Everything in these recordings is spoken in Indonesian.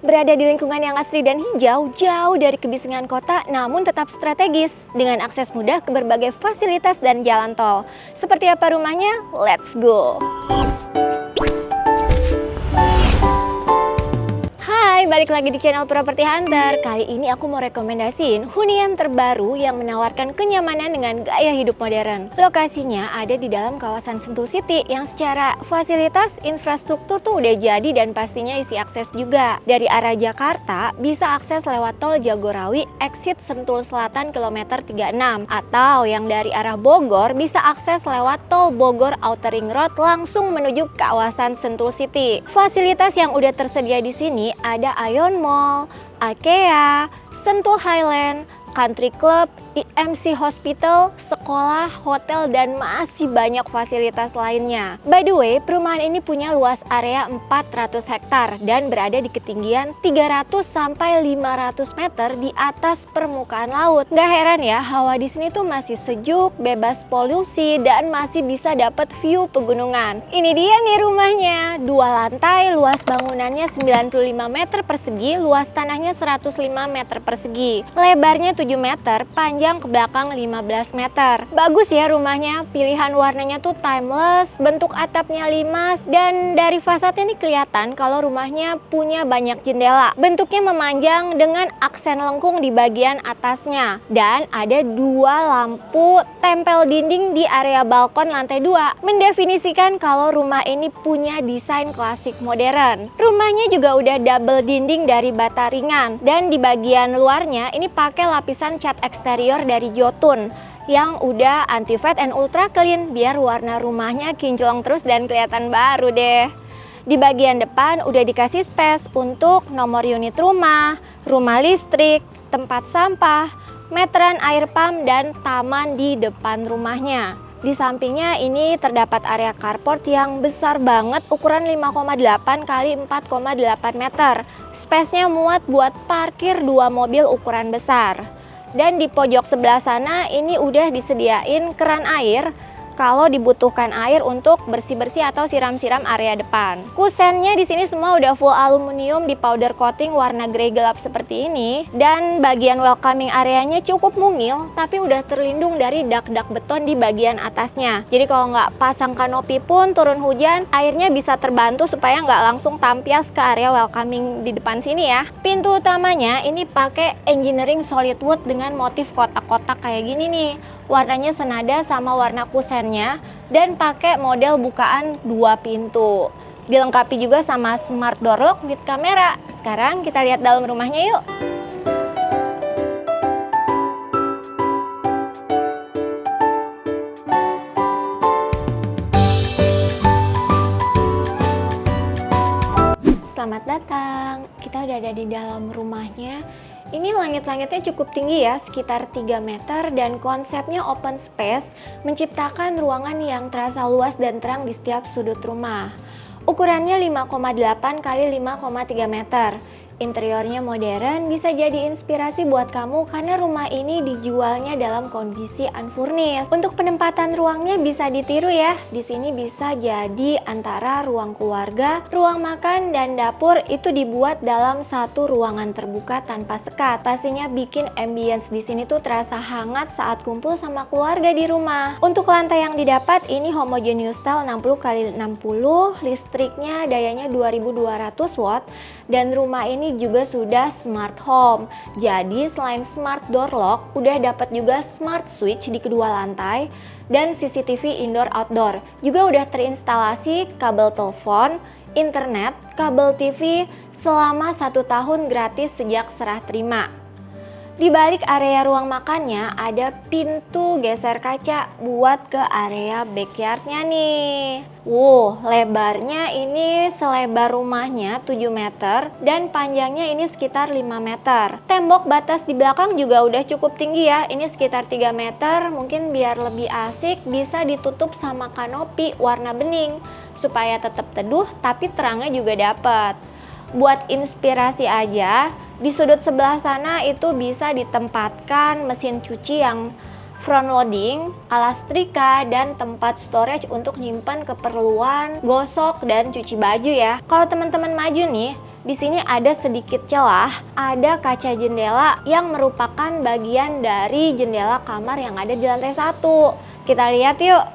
Berada di lingkungan yang asri dan hijau, jauh dari kebisingan kota namun tetap strategis dengan akses mudah ke berbagai fasilitas dan jalan tol. Seperti apa rumahnya? Let's go! Hai, balik lagi di channel Property Hunter. Kali ini aku mau rekomendasiin hunian terbaru yang menawarkan kenyamanan dengan gaya hidup modern. Lokasinya ada di dalam kawasan Sentul City yang secara fasilitas infrastruktur tuh udah jadi dan pastinya isi akses juga. Dari arah Jakarta bisa akses lewat tol Jagorawi exit Sentul Selatan kilometer 36, atau yang dari arah Bogor bisa akses lewat tol Bogor Outer Ring Road langsung menuju kawasan Sentul City. Fasilitas yang udah tersedia di sini ada Ion Mall, IKEA, Sentul Highland, Country Club, IMC Hospital, sekolah, hotel, dan masih banyak fasilitas lainnya. By the way, perumahan ini punya luas area 400 hektar dan berada di ketinggian 300 sampai 500 meter di atas permukaan laut. Gak heran ya, hawa di sini tuh masih sejuk, bebas polusi, dan masih bisa dapat view pegunungan. Ini dia nih rumahnya, 2 lantai, luas bangunannya 95 meter persegi, luas tanahnya 105 meter persegi, lebarnya 7 meter, panjang ke belakang 15 meter. Bagus ya rumahnya, pilihan warnanya tuh timeless, bentuk atapnya limas, dan dari fasadnya nih kelihatan kalau rumahnya punya banyak jendela. Bentuknya memanjang dengan aksen lengkung di bagian atasnya, dan ada 2 lampu tempel dinding di area balkon lantai 2, mendefinisikan kalau rumah ini punya desain klasik modern. Rumahnya juga udah double dinding dari bata ringan, dan di bagian luarnya ini pakai lapisan cat eksterior dari Jotun yang udah anti fade and ultra clean biar warna rumahnya kinclong terus dan kelihatan baru deh. Di bagian depan udah dikasih space untuk nomor unit rumah, rumah listrik, tempat sampah, meteran air pump, dan taman di depan rumahnya. Di sampingnya ini terdapat area carport yang besar banget, ukuran 5,8 x 4,8 meter. Space-nya muat buat parkir 2 mobil ukuran besar. Dan di pojok sebelah sana ini udah disediain keran air kalau dibutuhkan air untuk bersih-bersih atau siram-siram area depan. Kusennya di sini semua udah full aluminium di powder coating warna grey gelap seperti ini, dan bagian welcoming areanya cukup mungil tapi udah terlindung dari dak-dak beton di bagian atasnya. Jadi kalau nggak pasang kanopi pun turun hujan, airnya bisa terbantu supaya nggak langsung tampias ke area welcoming di depan sini ya. Pintu utamanya ini pakai engineering solid wood dengan motif kotak-kotak kayak gini nih. Warnanya senada sama warna kusennya dan pakai model bukaan 2 pintu. Dilengkapi juga sama smart door lock with kamera. Sekarang kita lihat dalam rumahnya yuk. Selamat datang. Kita udah ada di dalam rumahnya. Ini langit-langitnya cukup tinggi ya, sekitar 3 meter, dan konsepnya open space, menciptakan ruangan yang terasa luas dan terang di setiap sudut rumah. Ukurannya 5,8 x 5,3 meter. Interiornya modern, bisa jadi inspirasi buat kamu karena rumah ini dijualnya dalam kondisi unfurnished. Untuk penempatan ruangnya bisa ditiru ya. Di sini bisa jadi antara ruang keluarga, ruang makan, dan dapur itu dibuat dalam satu ruangan terbuka tanpa sekat. Pastinya bikin ambience di sini tuh terasa hangat saat kumpul sama keluarga di rumah. Untuk lantai yang didapat ini homogeneous style 60 x 60, listriknya dayanya 2200 watt, dan rumah ini juga sudah smart home. Jadi selain smart door lock, udah dapat juga smart switch di kedua lantai dan CCTV indoor outdoor. Juga udah terinstalasi kabel telepon, internet, kabel TV selama 1 tahun gratis sejak serah terima. Di balik area ruang makannya ada pintu geser kaca buat ke area backyardnya nih. Lebarnya ini selebar rumahnya 7 meter dan panjangnya ini sekitar 5 meter. Tembok batas di belakang juga udah cukup tinggi ya, ini sekitar 3 meter. Mungkin biar lebih asik bisa ditutup sama kanopi warna bening supaya tetap teduh tapi terangnya juga dapat. Buat inspirasi aja, di sudut sebelah sana itu bisa ditempatkan mesin cuci yang front loading, alas setrika, dan tempat storage untuk nyimpan keperluan gosok dan cuci baju ya. Kalau teman-teman maju nih, Di sini ada sedikit celah, ada kaca jendela yang merupakan bagian dari jendela kamar yang ada di lantai 1. Kita lihat yuk.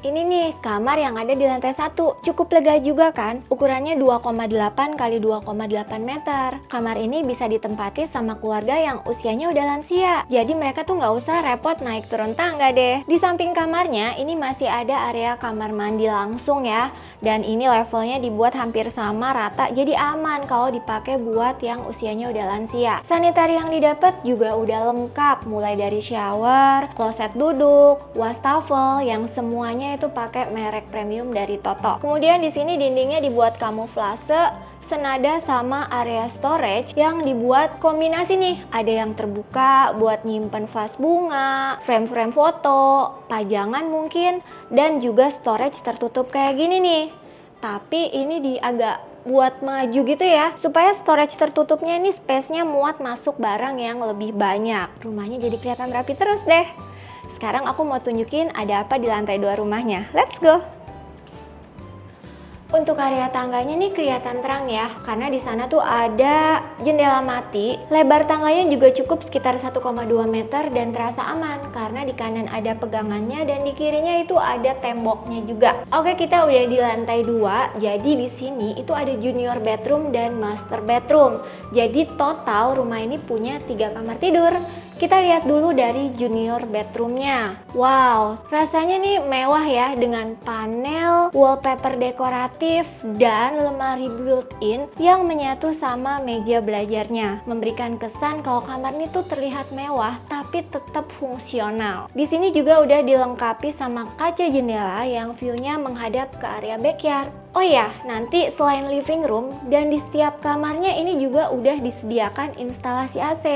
Ini nih kamar yang ada di lantai 1. Cukup lega juga kan? Ukurannya 2,8 kali 2,8 meter. Kamar ini bisa ditempati sama keluarga yang usianya udah lansia. Jadi mereka tuh nggak usah repot naik turun tangga deh. Di samping kamarnya ini masih ada area kamar mandi langsung ya. Dan ini levelnya dibuat hampir sama rata, jadi aman kalau dipakai buat yang usianya udah lansia. Sanitari yang didapat juga udah lengkap, mulai dari shower, kloset duduk, wastafel yang semuanya itu pakai merek premium dari Toto. Kemudian di sini dindingnya dibuat kamuflase senada sama area storage yang dibuat kombinasi nih. Ada yang terbuka buat nyimpen vas bunga, frame-frame foto, pajangan mungkin, dan juga storage tertutup kayak gini nih. Tapi ini agak buat maju gitu ya, supaya storage tertutupnya ini space-nya muat masuk barang yang lebih banyak. Rumahnya jadi kelihatan rapi terus deh. Sekarang aku mau tunjukin ada apa di lantai 2 rumahnya. Let's go! Untuk area tangganya nih kelihatan terang ya, karena di sana tuh ada jendela mati. Lebar tangganya juga cukup sekitar 1,2 meter dan terasa aman karena di kanan ada pegangannya dan di kirinya itu ada temboknya juga. Oke, kita udah di lantai 2. Jadi di sini itu ada junior bedroom dan master bedroom. Jadi total rumah ini punya 3 kamar tidur. Kita lihat dulu dari junior bedroomnya. Wow, rasanya nih mewah ya dengan panel, wallpaper dekoratif, dan lemari built-in yang menyatu sama meja belajarnya. Memberikan kesan kalau kamar ini tuh terlihat mewah tapi tetap fungsional. Di sini juga udah dilengkapi sama kaca jendela yang view-nya menghadap ke area backyard. Oh ya, nanti selain living room dan di setiap kamarnya ini juga udah disediakan instalasi AC.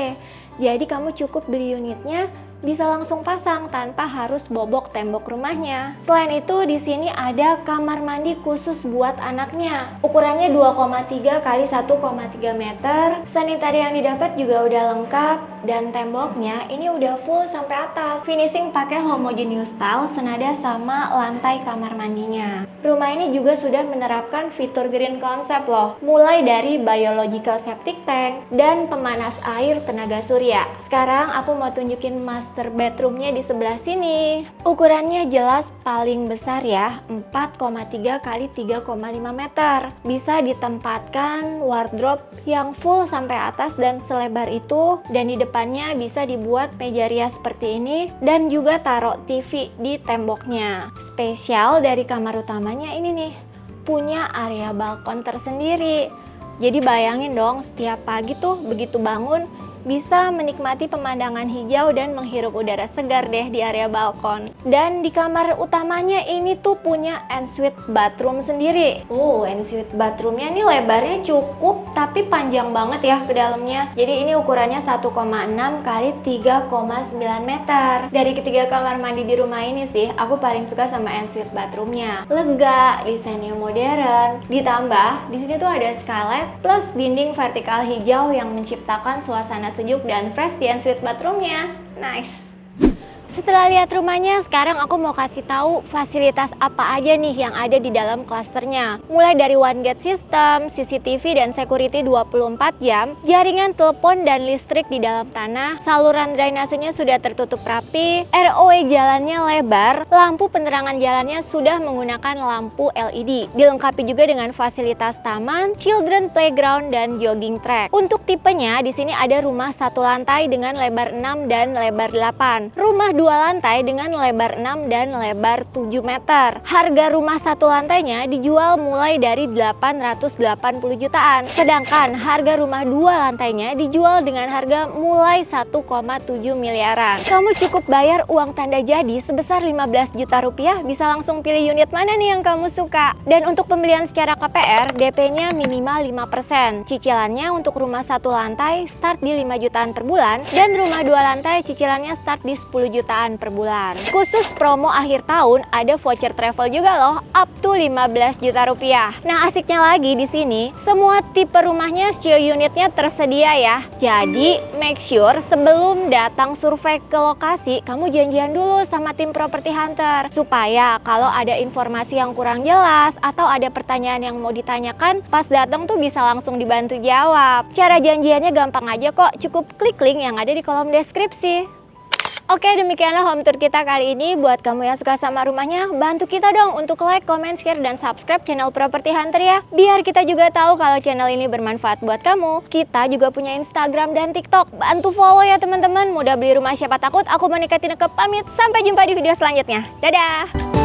Jadi kamu cukup beli unitnya, bisa langsung pasang tanpa harus bobok tembok rumahnya. Selain itu di sini ada kamar mandi khusus buat anaknya. Ukurannya 2,3 kali 1,3 meter. Sanitari yang didapat juga udah lengkap dan temboknya ini udah full sampai atas. Finishing pakai homogeneous style senada sama lantai kamar mandinya. Rumah ini juga sudah menerapkan fitur green concept loh. Mulai dari biological septic tank dan pemanas air tenaga surya. Sekarang aku mau tunjukin master bedroomnya di sebelah sini. Ukurannya jelas paling besar ya, 4,3 kali 3,5 meter. Bisa ditempatkan wardrobe yang full sampai atas dan selebar itu, dan di depannya bisa dibuat meja rias seperti ini dan juga taruh TV di temboknya. Spesial dari kamar utamanya ini nih, punya area balkon tersendiri. Jadi bayangin dong, setiap pagi tuh begitu bangun bisa menikmati pemandangan hijau dan menghirup udara segar deh di area balkon. Dan di kamar utamanya ini tuh punya ensuite bathroom sendiri. Ensuite bathroomnya ini lebarnya cukup tapi panjang banget ya ke dalamnya. Jadi ini ukurannya 1,6 kali 3,9 meter. Dari ketiga kamar mandi di rumah ini sih, aku paling suka sama ensuite bathroomnya. Lega, desainnya modern. Ditambah di sini tuh ada skylight plus dinding vertikal hijau yang menciptakan suasana sejuk dan fresh di ensuite bathroomnya. Nice. Setelah lihat rumahnya, sekarang aku mau kasih tahu fasilitas apa aja nih yang ada di dalam klasternya. Mulai dari one gate system, CCTV dan security 24 jam, jaringan telepon dan listrik di dalam tanah, saluran drainasenya sudah tertutup rapi, ROW jalannya lebar, lampu penerangan jalannya sudah menggunakan lampu LED. Dilengkapi juga dengan fasilitas taman, children playground dan jogging track. Untuk tipenya, di sini ada rumah satu lantai dengan lebar 6 dan lebar 8. Rumah dua lantai dengan lebar 6 dan lebar 7 meter. Harga rumah satu lantainya dijual mulai dari 880 jutaan. Sedangkan harga rumah dua lantainya dijual dengan harga mulai 1,7 miliaran. Kamu cukup bayar uang tanda jadi sebesar 15 juta rupiah, bisa langsung pilih unit mana nih yang kamu suka. Dan untuk pembelian secara KPR, DP-nya minimal 5%. Cicilannya untuk rumah satu lantai start di 5 jutaan per bulan dan rumah dua lantai cicilannya start di 10 jutaan jutaan per bulan. Khusus promo akhir tahun ada voucher travel juga loh, up to 15 juta rupiah. Nah, asiknya lagi di sini, semua tipe rumahnya studio unitnya tersedia ya. Jadi, make sure sebelum datang survei ke lokasi, kamu janjian dulu sama tim Property Hunter supaya kalau ada informasi yang kurang jelas atau ada pertanyaan yang mau ditanyakan, pas datang tuh bisa langsung dibantu jawab. Cara janjiannya gampang aja kok, cukup klik link yang ada di kolom deskripsi. Oke, demikianlah home tour kita kali ini. Buat kamu yang suka sama rumahnya, bantu kita dong untuk like, comment, share, dan subscribe channel Property Hunter ya. Biar kita juga tahu kalau channel ini bermanfaat buat kamu. Kita juga punya Instagram dan TikTok. Bantu follow ya teman-teman. Mudah beli rumah siapa takut. Aku Monica Tineke pamit. Sampai jumpa di video selanjutnya. Dadah!